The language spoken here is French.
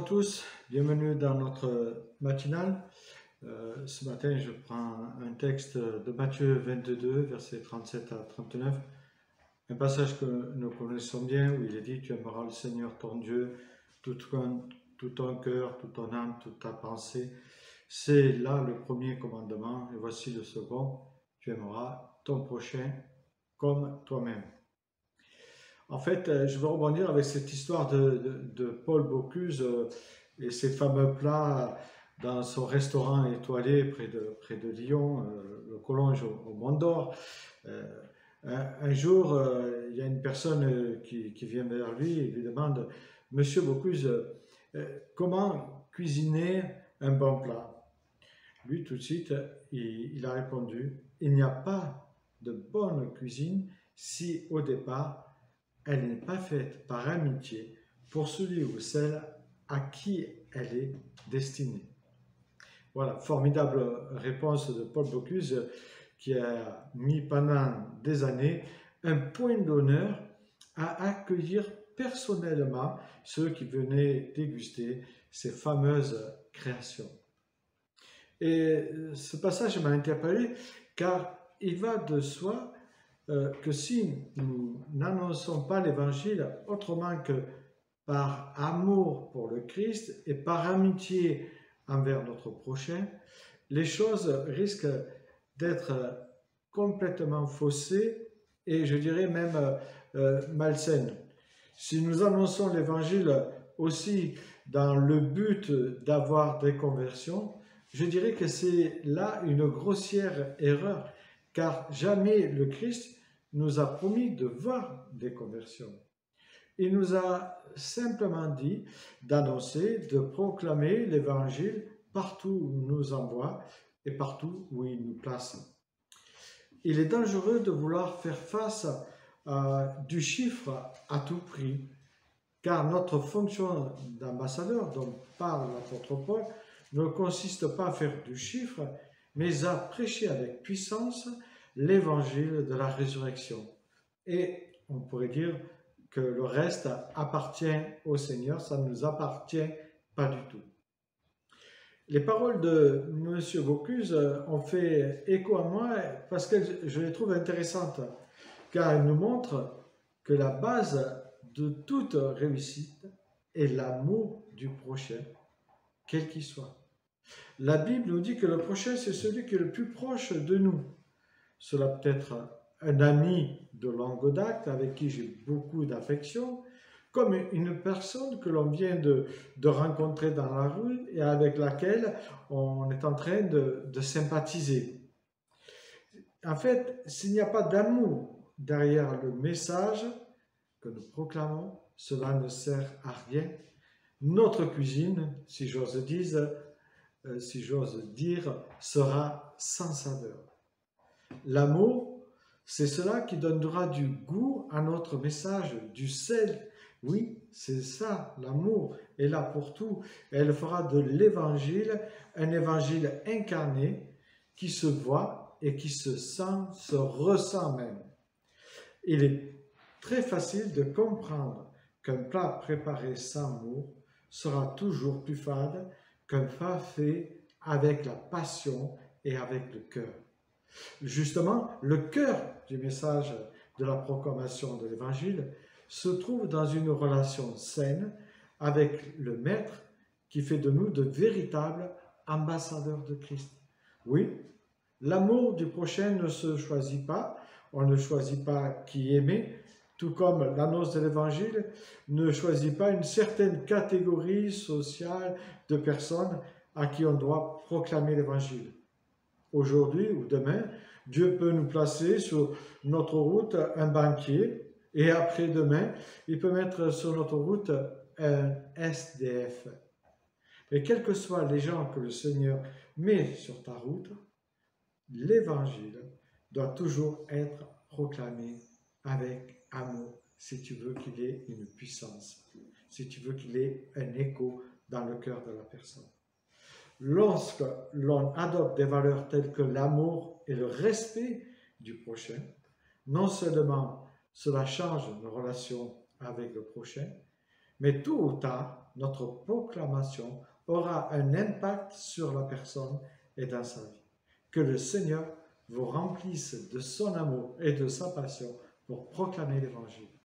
tous, bienvenue dans notre matinale. Ce matin, je prends un texte de Matthieu 22, versets 37 à 39, un passage que nous connaissons bien où il est dit « Tu aimeras le Seigneur ton Dieu, tout ton cœur, toute ton âme, toute ta pensée ». C'est là le premier commandement et voici le second, « Tu aimeras ton prochain comme toi-même ». En fait, je veux rebondir avec cette histoire de Paul Bocuse et ses fameux plats dans son restaurant étoilé près de Lyon, le Collonges au Mont d'Or. Un jour, il y a une personne qui vient vers lui et lui demande « Monsieur Bocuse, comment cuisiner un bon plat ?» Lui, tout de suite, il a répondu « Il n'y a pas de bonne cuisine si au départ, elle n'est pas faite par amitié pour celui ou celle à qui elle est destinée. » Voilà, formidable réponse de Paul Bocuse qui a mis pendant des années un point d'honneur à accueillir personnellement ceux qui venaient déguster ces fameuses créations. Et ce passage m'a interpellé car il va de soi que si nous n'annonçons pas l'Évangile autrement que par amour pour le Christ et par amitié envers notre prochain, les choses risquent d'être complètement faussées et je dirais même malsaines. Si nous annonçons l'Évangile aussi dans le but d'avoir des conversions, je dirais que c'est là une grossière erreur, car jamais le Christ nous a promis de voir des conversions. Il nous a simplement dit d'annoncer, de proclamer l'Évangile partout où il nous envoie et partout où il nous place. Il est dangereux de vouloir faire face du chiffre à tout prix, car notre fonction d'ambassadeur, dont parle l'apôtre Paul, ne consiste pas à faire du chiffre, mais à prêcher avec puissance l'évangile de la résurrection. Et on pourrait dire que le reste appartient au Seigneur, ça ne nous appartient pas du tout. Les paroles de M. Bocuse ont fait écho à moi parce que je les trouve intéressantes, car elles nous montrent que la base de toute réussite est l'amour du prochain, quel qu'il soit. La Bible nous dit que le prochain, c'est celui qui est le plus proche de nous. Cela peut être un ami de longue date avec qui j'ai beaucoup d'affection, comme une personne que l'on vient de rencontrer dans la rue et avec laquelle on est en train de sympathiser. En fait, s'il n'y a pas d'amour derrière le message que nous proclamons, cela ne sert à rien. Notre cuisine, si j'ose dire, sera sans saveur. L'amour, c'est cela qui donnera du goût à notre message, du sel. Oui, c'est ça, l'amour est là pour tout. Elle fera de l'évangile un évangile incarné qui se voit et qui se sent, se ressent même. Il est très facile de comprendre qu'un plat préparé sans amour sera toujours plus fade qu'un plat fait avec la passion et avec le cœur. Justement, le cœur du message de la proclamation de l'Évangile se trouve dans une relation saine avec le Maître qui fait de nous de véritables ambassadeurs de Christ. Oui, l'amour du prochain ne se choisit pas, on ne choisit pas qui aimer, tout comme l'annonce de l'Évangile ne choisit pas une certaine catégorie sociale de personnes à qui on doit proclamer l'Évangile. Aujourd'hui ou demain, Dieu peut nous placer sur notre route un banquier et après-demain, il peut mettre sur notre route un SDF. Mais quels que soient les gens que le Seigneur met sur ta route, l'Évangile doit toujours être proclamé avec amour si tu veux qu'il ait une puissance, si tu veux qu'il ait un écho dans le cœur de la personne. Lorsque l'on adopte des valeurs telles que l'amour et le respect du prochain, non seulement cela change nos relations avec le prochain, Mais tôt ou tard, notre proclamation aura un impact sur la personne et dans sa vie. Que le Seigneur vous remplisse de son amour et de sa passion pour proclamer l'Évangile.